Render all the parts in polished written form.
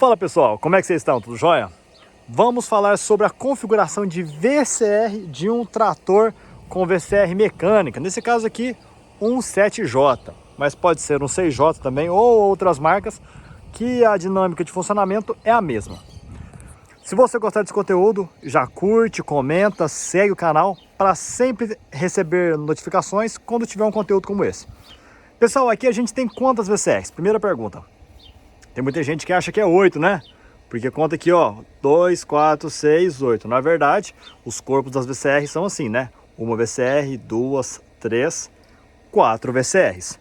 Fala pessoal, como é que vocês estão? Tudo jóia? Vamos falar sobre a configuração de VCR de um trator com VCR mecânica. Nesse caso aqui, um 7J, mas pode ser um 6J também ou outras marcas que a dinâmica de funcionamento é a mesma. Se você gostar desse conteúdo, já curte, comenta, segue o canal para sempre receber notificações quando tiver um conteúdo como esse. Pessoal, aqui a gente tem quantas VCRs? Primeira pergunta. Tem muita gente que acha que é 8, né? Porque conta aqui, ó, 2, 4, 6, 8. Na verdade, os corpos das VCRs são assim, né? Uma VCR, 2, 3, 4 VCRs.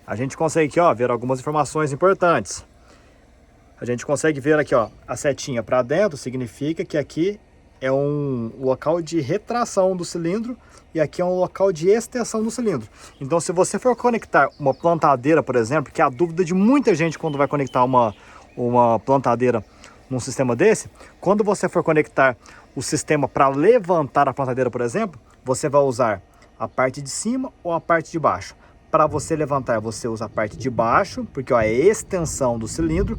A gente consegue aqui, ó, ver algumas informações importantes. A gente consegue ver aqui, ó, a setinha para dentro significa que aqui é um local de retração do cilindro e aqui é um local de extensão do cilindro. Então, se você for conectar uma plantadeira, por exemplo, que é a dúvida de muita gente quando vai conectar uma plantadeira num sistema desse, quando você for conectar o sistema para levantar a plantadeira, por exemplo, você vai usar a parte de cima ou a parte de baixo. Para você levantar, você usa a parte de baixo, porque ó, é a extensão do cilindro,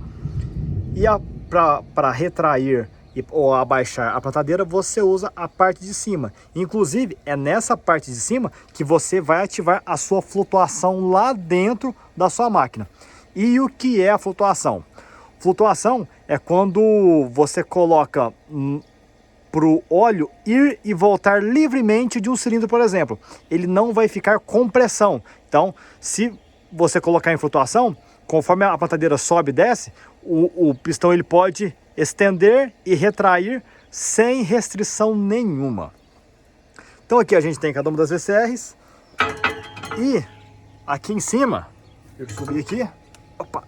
e para retrair ou abaixar a plantadeira, você usa a parte de cima. Inclusive, é nessa parte de cima que você vai ativar a sua flutuação lá dentro da sua máquina. E o que é a flutuação? Flutuação é quando você coloca para o óleo ir e voltar livremente de um cilindro, por exemplo. Ele não vai ficar com pressão. Então, se você colocar em flutuação, conforme a plantadeira sobe e desce, o pistão ele pode estender e retrair sem restrição nenhuma. Então aqui a gente tem cada uma das VCRs. E aqui em cima, eu subi aqui, opa.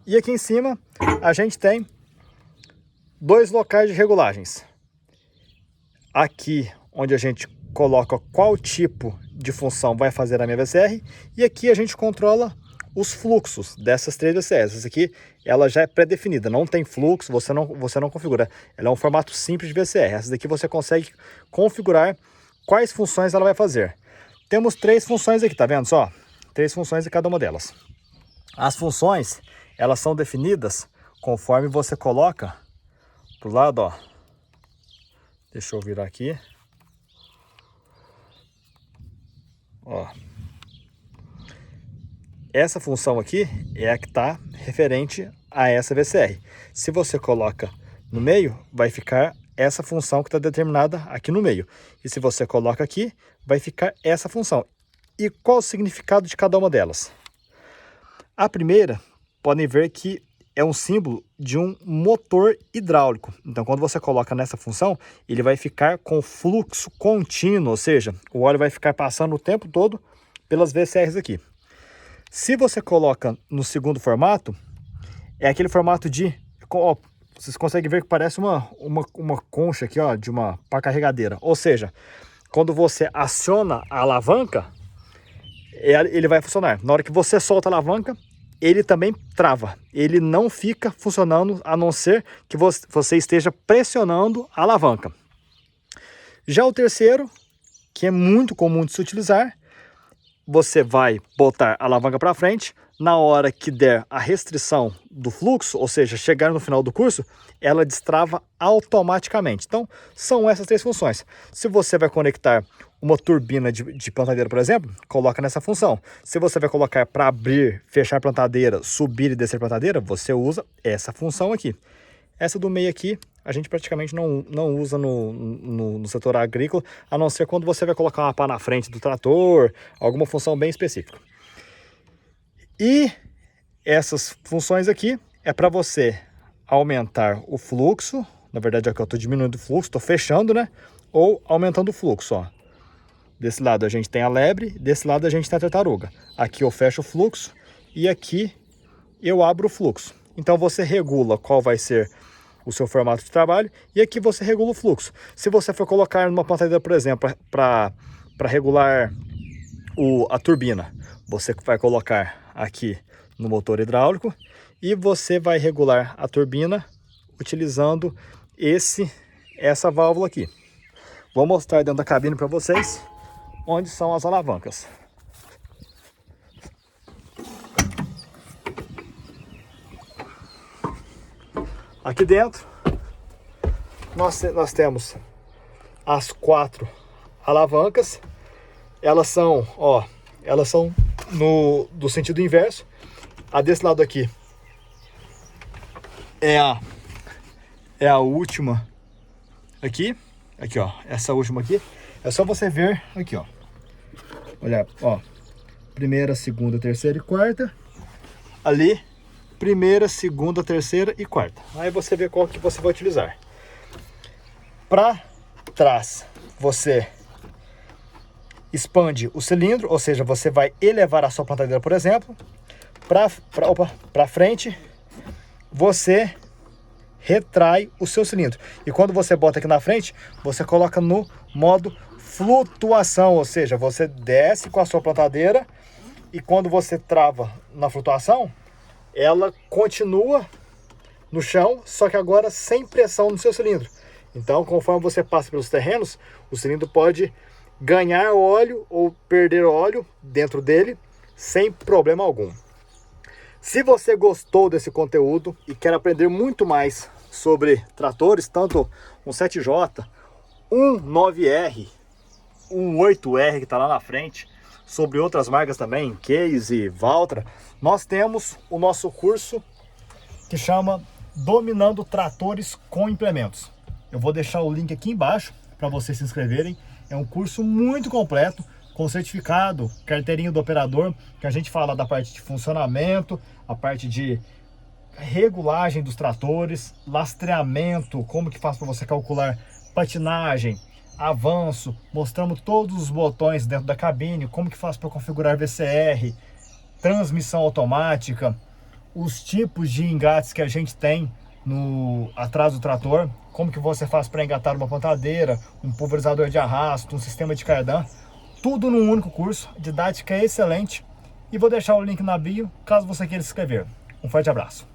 E aqui em cima a gente tem dois locais de regulagens. Aqui onde a gente coloca qual tipo de função vai fazer a minha VCR. E aqui a gente controla os fluxos dessas três VCRs. Essa aqui, ela já é pré-definida, não tem fluxo, você não configura. Ela é um formato simples de VCR. Essa daqui você consegue configurar quais funções ela vai fazer. Temos três funções aqui, tá vendo só? Três funções em cada uma delas. As funções, elas são definidas conforme você coloca pro lado, ó. Deixa eu virar aqui. Ó. Essa função aqui é a que está referente a essa VCR. Se você coloca no meio, vai ficar essa função que está determinada aqui no meio. E se você coloca aqui, vai ficar essa função. E qual o significado de cada uma delas? A primeira, podem ver que é um símbolo de um motor hidráulico. Então, quando você coloca nessa função, ele vai ficar com fluxo contínuo, ou seja, o óleo vai ficar passando o tempo todo pelas VCRs aqui. Se você coloca no segundo formato, é aquele formato de... Ó, vocês conseguem ver que parece uma concha aqui, ó, de uma pá carregadeira. Ou seja, quando você aciona a alavanca, ele vai funcionar. Na hora que você solta a alavanca, ele também trava. Ele não fica funcionando a não ser que você esteja pressionando a alavanca. Já o terceiro, que é muito comum de se utilizar, você vai botar a alavanca para frente, na hora que der a restrição do fluxo, ou seja, chegar no final do curso, ela destrava automaticamente. Então, são essas três funções. Se você vai conectar uma turbina de plantadeira, por exemplo, coloca nessa função. Se você vai colocar para abrir, fechar a plantadeira, subir e descer a plantadeira, você usa essa função aqui. Essa do meio aqui, a gente praticamente não usa no setor agrícola, a não ser quando você vai colocar uma pá na frente do trator, alguma função bem específica. E essas funções aqui é para você aumentar o fluxo, na verdade aqui eu estou diminuindo o fluxo, estou fechando, né? Ou aumentando o fluxo, ó. Desse lado a gente tem a lebre, desse lado a gente tem a tartaruga. Aqui eu fecho o fluxo e aqui eu abro o fluxo. Então você regula qual vai ser o seu formato de trabalho e aqui você regula o fluxo. Se você for colocar numa plantadeira, por exemplo, para regular a turbina, você vai colocar aqui no motor hidráulico e você vai regular a turbina utilizando essa válvula aqui. Vou mostrar dentro da cabine para vocês onde são as alavancas. Aqui dentro nós temos as 4 alavancas. Elas são, ó, elas são do sentido inverso. A desse lado aqui é a última aqui, ó, essa última aqui. É só você ver aqui, ó. Olha, ó, primeira, segunda, terceira e quarta. Ali, primeira, segunda, terceira e quarta. Aí você vê qual que você vai utilizar. Para trás, você expande o cilindro, ou seja, você vai elevar a sua plantadeira, por exemplo. Para frente, você retrai o seu cilindro. E quando você bota aqui na frente, você coloca no modo flutuação, ou seja, você desce com a sua plantadeira e quando você trava na flutuação, ela continua no chão, só que agora sem pressão no seu cilindro. Então, conforme você passa pelos terrenos, o cilindro pode ganhar óleo ou perder óleo dentro dele sem problema algum. Se você gostou desse conteúdo e quer aprender muito mais sobre tratores, tanto um 7J, um 9R, um 8R que está lá na frente, sobre outras marcas também, Case, Valtra, nós temos o nosso curso que chama Dominando Tratores com Implementos. Eu vou deixar o link aqui embaixo para vocês se inscreverem. É um curso muito completo, com certificado, carteirinha do operador, que a gente fala da parte de funcionamento, a parte de regulagem dos tratores, lastreamento, como que faz para você calcular patinagem, avanço, mostramos todos os botões dentro da cabine, como que faz para configurar VCR, transmissão automática, os tipos de engates que a gente tem atrás do trator, como que você faz para engatar uma plantadeira, um pulverizador de arrasto, um sistema de cardan, tudo num único curso, didática excelente. E vou deixar o link na bio, caso você queira se inscrever. Um forte abraço.